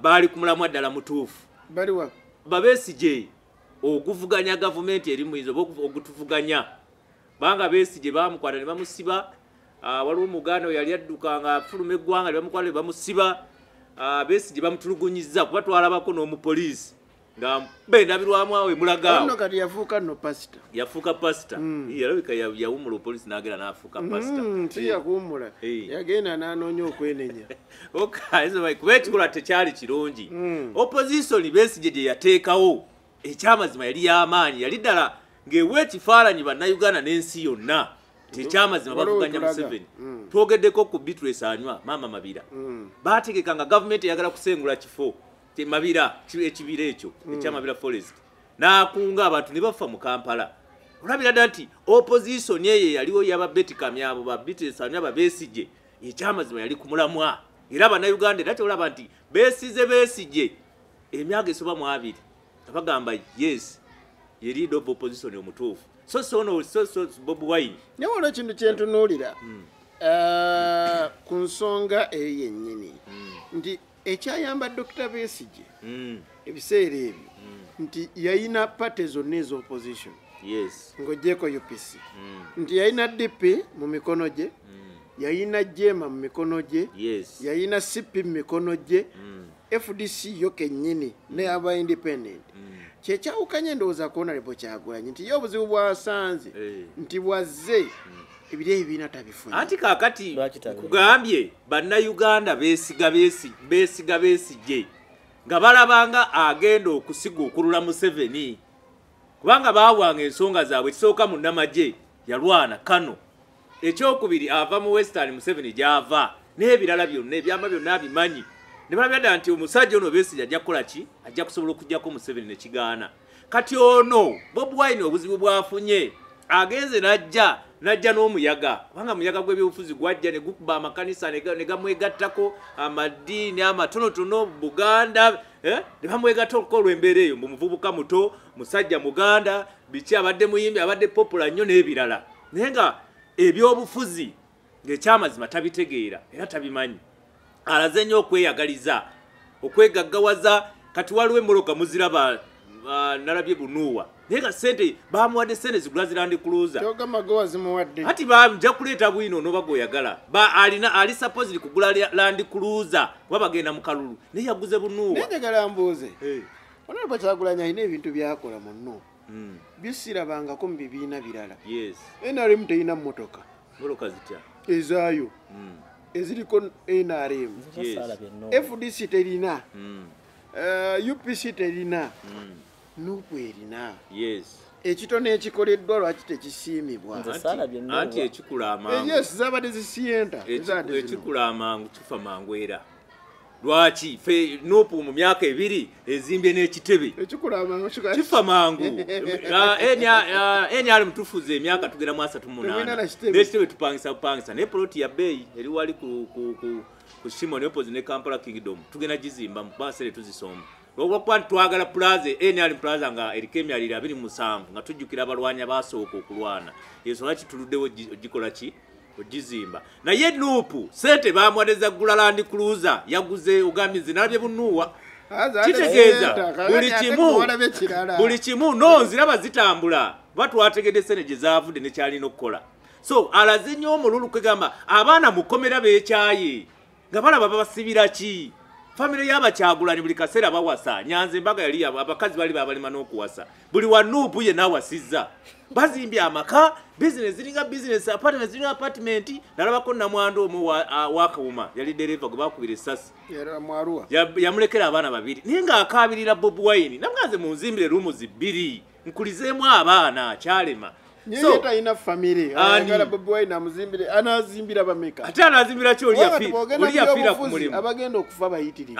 baali ku mulamwa ddala mutuufu baliwa Besigye okuvuganya gavumenti eri muyinza oba ogutuvuganya banga Besigye bamukwata ne bamusiba waliwo omuganda oyo yali adduka nga afuluma eggwanga ne bamukwata ne bamusiba Besigye bamutulugunyizza kuba twalabako n'omupoliisi nga bendabirwamu awo emulagaawo ono kati yafuuka pasita yalabika yawumula opoliisi n'agenda n'afuuka pasita tiyakuwumula yagenda n'anoonya okwenenya kuba ekikolwa tekyali kirungi opposition Besigye gye yateekawo ekyamazima yali y'amaanyi yali ddala ng'ewa ekifaananyi bannayuganda n'ensi yonna tekyamazima bavuganya Museveni twogeddeko ku Beatrice Anywa maama Mabira baategeka nga gavumenti eyagala kusengula kifo Mabira ekibira ekyo ekyamabira forest n'akunga abantu ne bafa mu Kampala olabira ddala nti opposition eyo yaliwo y'ababetikami abo ba Beatrice Anywa Besigye ekyamazima yali ku mulamwa era bannayuganda era teolaba nti Besigye emyaka esoba mu 2 bagamba yes ye leader of opposition omutuufu so Bob Wine naye olwo ekintu kyentunuulira ku nsonga eyo yennyini nti ekyayamba Dr. Besigye ebiseera ebyo nti yayina pate zonna ez'opposition ng'ogyeko UPC nti yayina DP mu mikono gye yayina Jema mu mikono gye yayina CP mu mikono gye FDC yo kennyini n'aba independent kyekyawukanye ndowooza Honorable Kyagulanyi nti ye obuzibu bwasanze nti bwazze ebiri ebibiina tabifunye anti kaakati kugambye bannayuganda beesiga Besigye nga balabanga agenda okusiga okulula Museveni kubanga baawanga ensonga zaabwe kisooka mu Nnamagye yalwana Kano ekyokubiri ava mu Western Museveni gy'ava n'ebirala byonna ebyama byonna abimanyi ne balabya nti omusajja ono Besigye ajja kukola ki ajja kusobola okujjako Museveni ne kigaana kati ono Bob Wine obuzibu bwafunye agenze najja n'omuyaga kubanga muyaga gw'ebyobufuzi gwajja ne gukuba amakanisa ne gamwegattako amaddiini amatonotono Buganda ne bamwegattako olw'embeera eyo muvubuka muto musajja Muganda biki abadde muyimbi abadde popular nnyo n'ebirala naye nga ebyobufuzi ng'ekyamazima tabitegeera era tabimanyi alaze nnyo okweyagaliza okwegaggawaza kati waliwo emmoloka muziraba nalabye Bunuwa naye nga ssente bamuwadde ssente zigula zirandi kuluuza ati bamja kuleeta bwino n'oba g'oyagala ali supposedly kugula landi kuluuza kuba bagenda mu kalulu naye yaguze Bunuwa naye njagala mbuuze Honorable Kyagulanyi alina ebintu byakola munno bisirabangako mu bibiina birala NRM terina mmotoka zitya ezaayo eziriko NRM FDC terina UPC terina nupu erina ekitone ekikoleddwa lwaki tekisiimibwa anti ekikula amangu zabadde zisiyenta ekikula amangu kifa mangu era lwaki fe nupu mu myaka 2 ezimbye n'ekitebe kifa mangu eni ali mutufuze emyaka tugera mu 38 n'ekitebe tupangisa ne ploti ya beyi eri wali ku Shimoni opposite ne Kampala Kingdom tugenda gizimba mu basere tuzisomba lw'okuba twagala plaza NRM plaza nga erikemya lira 27 nga tujjukira abalwanya basooka okulwana yeso lwaki tuluddewo gikola ki ogizimba naye nupu sente bamuwadeza gula landi cruiser yaguze ogamize nalabye Bunuwa kitegeeza buli kimu no ziraba zitambula batwategedde sente gye zaavudde ne kyalina okukola so alaze nnyo omululu kwegamba abaana mukomera beekyaye nga balaba babasibira ki family yaba Kyagulanyi buli kaseera bawasa Nyanza embaga yali abakazi bali babalima n'okuwasa buli wanuupu ye nawasizza bazimbye amaka business ziringa business apartment ziringa apartment nalabako namwando omu wakawuma yali dereva gwe bakubira essasi yamulekera abaana babiri naye nga akabirira Bob Wine namwanze munzimbire rumu zibiri nkulizeemu abaana kyalema so ina family agala Bob Wine amuzimbire anazimbira bameka ate anazimbira kyo oli yafira ku mulimu abagenda okufa bayitiri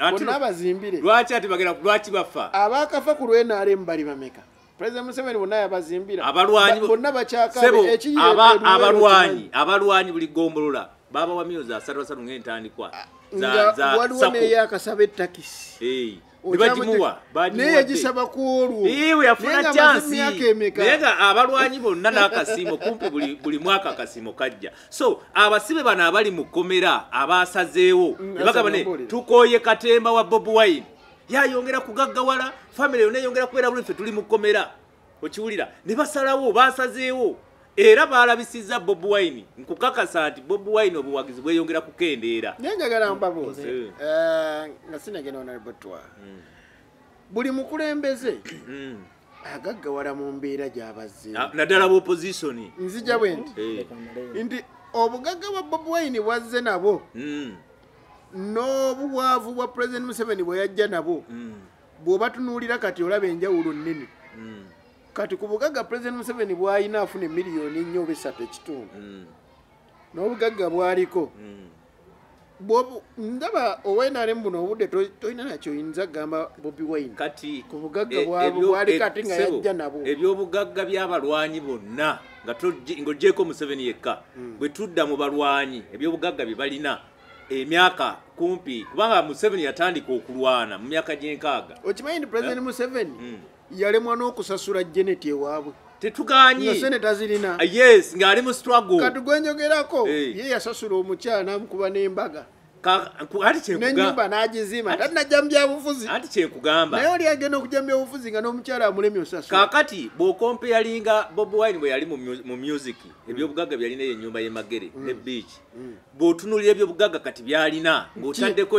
ati nabazimbire lwaki ati bagenda lwaki bafa abakafa ku NRM bali bameka President Museveni bonna yabazimbira abalwanyi bonna bakyakabe abalwanyi buli gombolola baba wa miyo za 3 ng'entandikwa waliwo neyakasaba ettakisi nibagimuwa naye gisaba kuolwo iwe yafuna chansi nenga abalwanyi bonna n'akasimo kumpi buli mwaka akasimo kajja so abasibe bano abali mu komera abasazeewo nebagamba ne tukoye katemba wa Bob Wine yayongera kugaggawala family yonna yongera kubeera buli ffe tuli mu komera okiwulira ne basalawo basazeewo era balabisiza Bob Wine nkukakasa nti Bob Wine obuwagizi bweyongera kukendeera nyenjagala mbabuuze nga sinagenda Honorable Twa buli mukulembeze agaggawala mu mbeera gy'abazze naddala b'opposition nzija bwe nti obugagga bwa Bob Wine bwazze nabo n'obuwaavu bwa President Museveni bwe yajja nabo bw'oba tunuulira kati olaba enjawulo nnene kati ku bugagga President Museveni bw'ayina afune miliyoni 4.3 n'obugagga bwaliko ndaba owenarem buno obudde toyina nakyo oyinza gamba Bobi Wine kati ku bugagga bwali kati nga yajja nabo ebyobugagga by'abalwanyi bonna ng'ogyeko Museveni yekka bwe tudda mu balwanyi ebyobugagga bye balina emyaka kumpi kubanga Museveni yatandika okulwana mu myaka gy'enkaaga okimanyi President Museveni yalemwa n'okusasula Janet ewaabwe tetuganyi seneta zirina yes ng'ali mu struggle katugwenjogerako ye yasasula omukyala namukuba n'embaga n'ennyumba n'agizima tanajja mu byabufuzi anti kyekugamba naye oli agenda okujja mu byabufuzi nga n'omukyala amulemye osasula kaakati bw'okompeyalinga Bobi Wine bwe yali mu music ebyobugagga byalina eyo ennyumba y'emagere ne beach bw'otunulira ebyobugagga kati byalina ng'otaddeko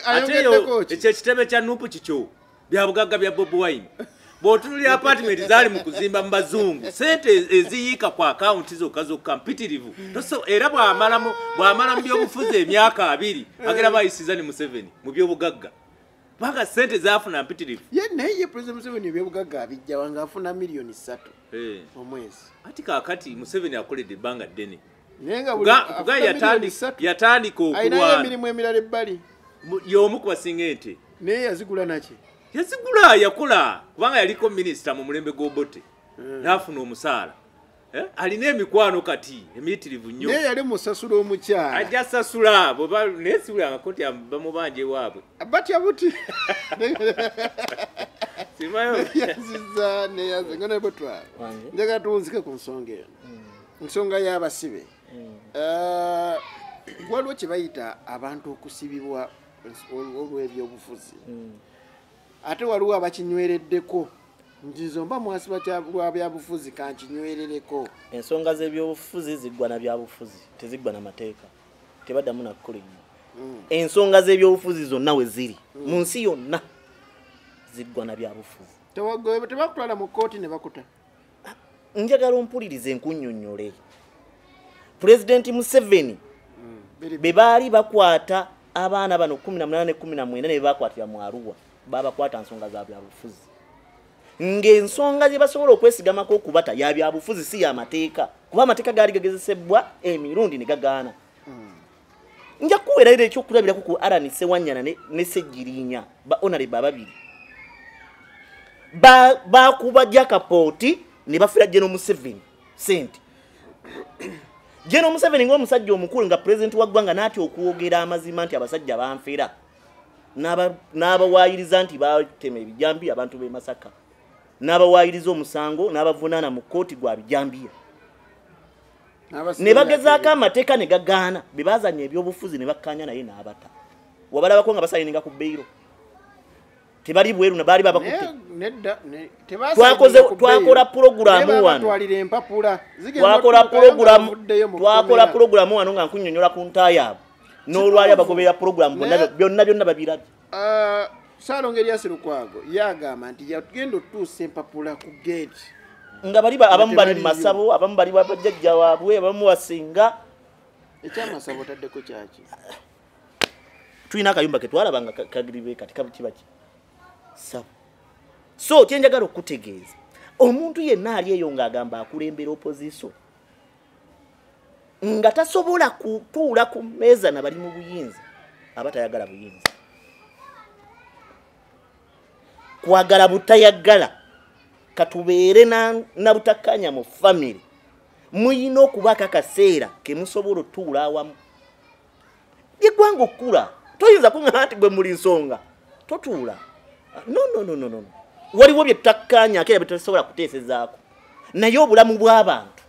ate eyo ekyekitebe kya nupu kikyo byabugagga bya Bobi Wine bw'otunulira apartment zaali mu kuzimba mu bazungu sente eziyiika ku akawunti zokka mpitirivu era bw'amala mu byobufuzi emyaka 2 agera bayisiza ne Museveni mu byobugagga baga sente zaafuna mpitirivu naye ye President Museveni ebyobugagga abijja wanga afuna miliyoni 3 omwezi ati kaakati Museveni akoledde ebbanga ddene kuga yatandika okulwana emirimu emirala ebbali y'omu ku basinga ente naye yazigula naki yazigula yakola kubanga yaliko minisita mu mulembe gw'Obote n'afuna omusaala alina emikwano kati emiyitirivu nnyo naye yali musasula omukyala ajja sasula naye siwulanga koti bamubanje waabwe batya buti simayo yaziza neyazenga nebotwala njagala tuwunzike ku nsonga eno nsonga y'abasibe waliwo kye bayita abantu okusibibwa olw'ebyobufuzi ate waliwo abakinywereddeko njizo mba mwasiba lwa byabufuzi kankinywerereko ensonga z'ebyobufuzi ziggwa na byabufuzi teziggwa na mateeka tebaddamu nakukolinnya ensonga z'ebyobufuzi zonna we ziri mu nsi yonna ziggwa na byabufuzi tebakutwala mu kooti ne bakuta njagala ompulirize nkunnyonnyole Pulezidenti Museveni be baali bakwata abaana bano 18-19 ne bakwatira mu Arua babakwata nsonga za byabufuzi ng'ensonga ze basobola okwesigamako okubata ya byabufuzi si ya mateeka kuba amateeka gaali gagezesebwa emirundi ne gagaana nja kuweerera ekyokulabirako ku Arani Sewanyana ne Ssejjirinya ba honorable ababiri bakuba jakapooti ne bafira General Museveni sente General Museveni ng'omusajja omukulu nga president wa ggwanga n'atya okuwogera amazima nti abasajja banfira n'abawaayiriza nti batema ebijambiya abantu b'e Masaka n'abawaayiriza omusango n'abavunaana mu kkooti gwa bijambiya ne bagezaako amateeka ne gagaana be baazanya ebyobufuzi ne bakkaanya naye n'abata wabalabako nga basayininga ku bbeiro tebali bweru na baali babakutte twakola pulogulaamu wano twakola pulogulaamu wano nga nkunnyonnyola ku ntaayaabo n'olwali abagobera pulogulaamu byonna babirabye Saalongo Erias Lukwago yagamba nti yagenda otuusa empapula ku gate nga bali abamu bali mu masabo abamu bali bajjajja waabwe abamu basinga ekyamasabo taddeko kyaki tulina akayumba ketwalaba nga kagiribe kati kibaki sabo so kyenjagala okutegeeza omuntu yenna ali eyo ng'agamba akulembera opposition nga tasobola kutuula ku mmeeza na bali mu buyinza abatayagala buyinza kwagala butayagala katubeere na butakanya mu family muyina okubaka akaseera kemusobola otuula awamu yeggwanga okula toyinza kuŋŋa nti gwe muli nsonga totuula no waliwo bye tutakkanya akeera bye tosobola kuteesezaako naye obulamu bw'abantu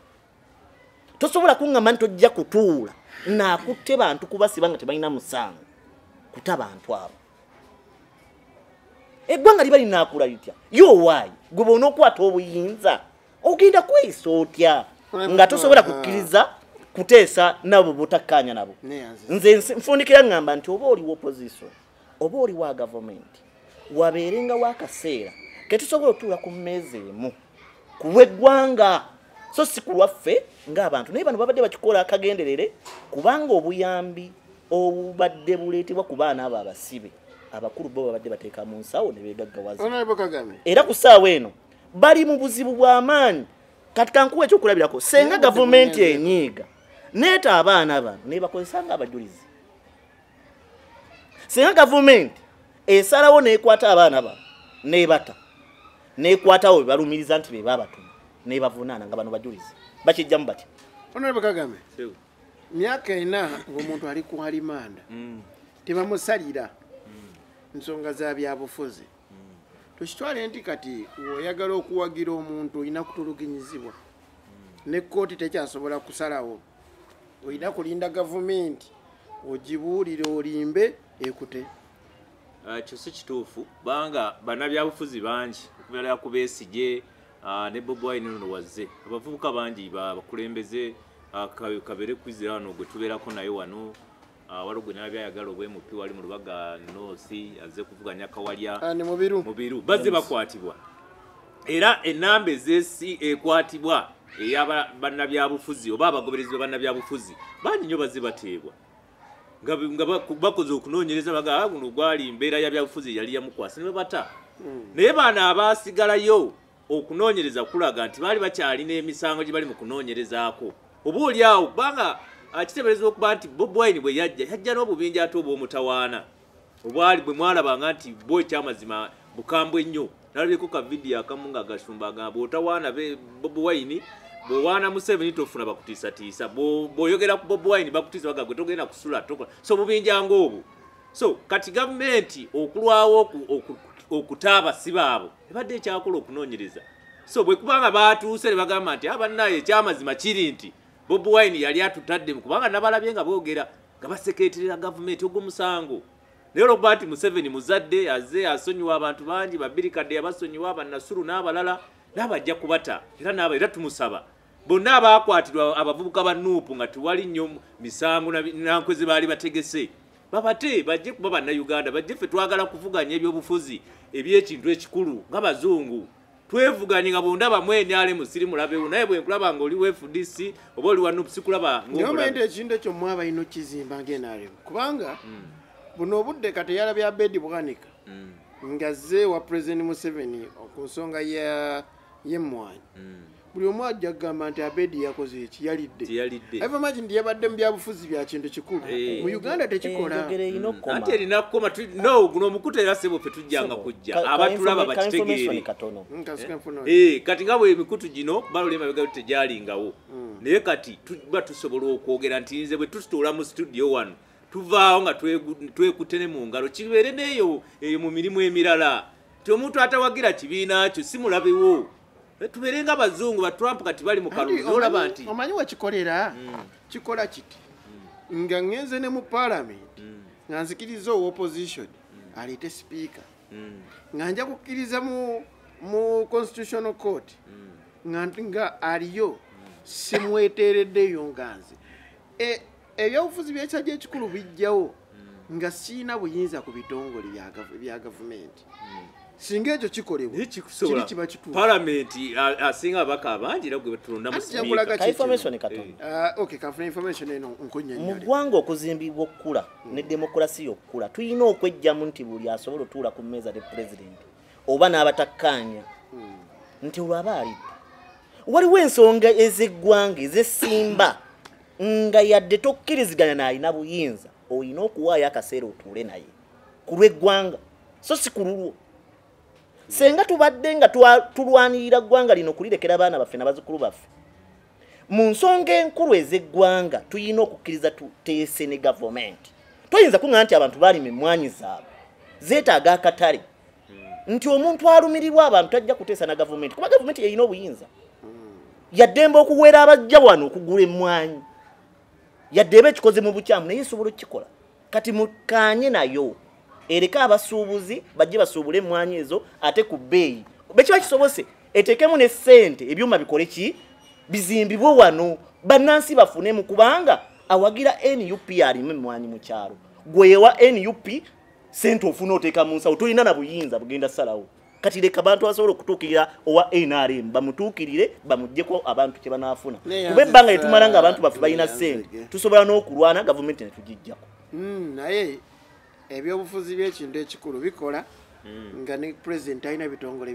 tosobola kuŋŋamba nti tojja kutuula naakutte bantu kubasiba nga tebalina musango kuta bantu abo eggwanga liba linaakula litya yowaayi gwe boona okwata obuyinza ogenda kweyisa otya nga tosobola kukkiriza kuteesa nabo botakkaanya nabo nze nfundikira ŋŋamba nti oba oli wa opposition oba oli wa gavumenti wabeerenga wakaseera ketusobola otuula ku mmeeza emu kulwa eggwanga so si ku lwaffe ng'abantu naye bano babadde bakikola akagenderere kubanga obuyambi obubadde buleetebwa ku baana abo abasibe abakulu bo babadde bateeka mu nsawo ne beegaggawaza era ku ssaawa eno bali mu buzibu bw'amaanyi kati kankuwa ekyokulabirako senga gavumenti enyiiga neeta abaana bano nebakozesa ng'abajulizi senga gavumenti esalawo neekwata abaana bano neebata neekwatawo bebalumiriza nti be baabatuma nebavunaana nga bano bajulizi bakijjamu batya Honorable Kagame myaka 4 ng'omuntu ali ku alimanda tebamusalira nsonga za byabufuzi tukitwale nti kati oyagala okuwagira omuntu olina kutulugunyizibwa ne kkooti tekyasobola kusalawo olina kulinda gavumenti ogibuulire olimbe ekute kyo si kituufu banga bannabyabufuzi bangi okubeera ku Besigye ne Bobi Wine nno wazze abavubuka bangi bakulembeze kabere kwizira wano gwe tubeerako naye wano waliwo gwe nabyayagala obwemupi wali mu Lubaga North azze kuvuganya Kawalya mubiru bazze bakwatibwa era enamba ezesi ekwatibwa eyaba bannabyabufuzi oba abagoberezi bannabyabufuzi bangi nnyo bazze bateebwa nga bakoze okunoonyereza baga guno gwali imbeera ya byabufuzi yali yamukwasa ne bata naye baana abasigalayo okunoonyereza kulaga nti baali bakyalina emisango gye bali mu kunoonyerezaako oba oli awo kubanga kiteebereza okuba nti Bobi Wine bwe yajja n'obubinja ate obw'omutawaana obwali bwe mwalabanga nti bo ekyamazima bukambwe nnyo nalabyeko ka vidiyo akamu nga Gashumba agamba otawaana Bobi Wine bwowaana Museveni tofuna bakutiisatiisa bw'oyogera ku Bobi Wine bakutiisa baga gwe togenda kusula tokola so bubinja ng'obwo so kati gavumenti okulwawo okutaaba si baabo ebadde ekyakola okunoonyereza so bwe kubanga baatuuse ne bagamba nti abannaye ekyamazima kiri nti Bobi Wine yali atutadde kubanga nabalabye nga boogera nga basekeeterera gavumenti ogw'omusango naye olwokuba nti Museveni muzadde azze asonyiwa abantu bangi Babirikadde yabasonyiwa Bannasuru n'abalala n'abajja kubata era tumusaba bonna abaakwatibwa abavubuka ba Nuupu nga tuwali nnyo misango nankwezi baali bategese babate bajje kuba bannayuganda bajje ffe twagala kuvuganya ebyobufuzi eby'ekintu ekikulu ng'abazungu twevuganye nga bondaba mwene ale musiri mulabewo naye bwe nkulaba nga oli wa FDC oba oli wa Nuupu sikulaba ng'omulabe ekintu ekyo mwaba ino kizimba ng'enaalemu kubanga buno obudde kati yalabye Abedi Bwanika ngazze wa President Museveni ku nsonga y'emmwanyi buli omu ajja kugamba nti Abedi yakoze eki yalidde ava maki nti yabadde mu byabufuzi bya kintu kikulu mu Uganda tekikola ate erina kukoma no guno omukutu era sebo ffe tujjanga kujja abatulaba bakitegeere kati nga bwe emikutu gino balole emabega tegyalingawo naye kati tuba tusobola okwogera nti nze bwe tusitoola mu studio wano tuvaawo nga twekutene mu ngalo kibeere neeyo mu mirimu emirala ti omuntu atawagira kibiina kyo simulabewo tubeere nga abazungu ba Trump kati bali mu kalunzi olaba nti omanyi wakikolera kikola kiti nga ngenze ne mu parliament nga nzikiriza opposition aleete speaker nga nja kukkiriza mu constitutional court nga aliyo simweteereddeyo nga nze ebyobufuzi byekyajja ekikulu bijjawo nga siina buyinza ku bitongole bya gavumenti singa ekyo kikolebwa kiri kiba kituufu palamenti asinga abaka abangi era gwe batulonda mu mu ggwanga okuzimbibwa okukula ne demokulasi okukula tulina okwejjamu nti buli asobola otuula ku mmeeza ne pulezidenti oba n'abatakkaanya nti olwaba alidde waliwo ensonga ez'eggwanga ez'essimba nga yadde tokkiriziganya n'alina buyinza olina okuwaayo akaseera otuule naye ku lw'eggwanga so si ku lulwo senga tubadde nga tulwanirira ggwanga lino kulirekera abaana baffe n'abazzukulu baffe mu nsonga enkulu ez'eggwanga tulina okukkiriza tuteese ne gavumenti toyinza kuŋŋa nti abantu balima emmwanyi zaabwe zeetaaga akatale nti omuntu alumirirwa abantu tajja kuteesa na gavumenti kuba gavumenti yeyina obuyinza yaddembe okuweera abajja wano okugula emmwanyi yadde eba ekikoze mu bukyamu naye esobola okukikola kati mukkaanye nayo ereka abasuubuzi bajje basuubule emmwanyi ezo ate ku bbeeyi bekiba kisobose eteekemu ne ssente ebyuma bikole ki bizimbibwe wano bannansi bafunemu kubanga awagira NUP alimu emmwanyi mu kyalo gwewa NUP ssente ofuna oteeka mu nsawo tolina na buyinza bugenda salawo kati leka abantu basobola okutuukirira owa NRM bamutuukirire bamuggyeko abantu kye banaafuna kuba ebbanga lyetumala nga abantu baffe balina ssente tusobola n'okulwana gavumenti ne tugijjako naye ebyobufuzi by'ekintu ekikulu bikola nga ne president alina bitongole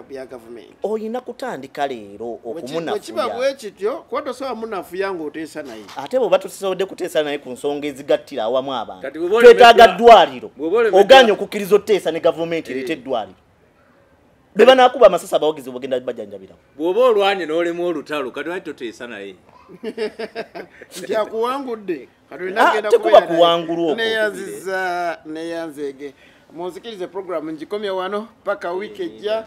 bya gavumenti oyina kutandika leero okumunafuya kiba bwe kityo kuba tosobola munafuya ng'oteesa naye ate bw'oba tusobodde kuteesa naye ku nsonga ezigattira awamu abantu twetaaga ddwaliro oganye okukkiriza oteesa ne gavumenti ereeta eddwaliro be banaakuba amasasi abawagizi bagenda bajanjabira bw'oba olwanye n'olemu olutalo kati lwaki toteesa naye kyakuwangudde tekuba kuwangulwa neyanzege munzikirize program ngikomya wano paka wiki ejja.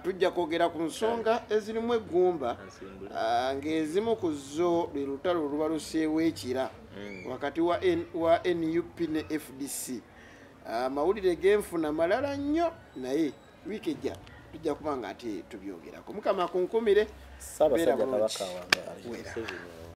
Tujja kwogera ku nsonga ezirimu eggumba ng'ezimu ku zo lwe lutalo oluba luseewo ekira wakati wa NUP ne FDC. Mawulire genfuna malala nnyo naye wiiki ejja tujja kuba nga ate tubyogerako. Mukama kunkumire. Saabasajja Kabaka wange.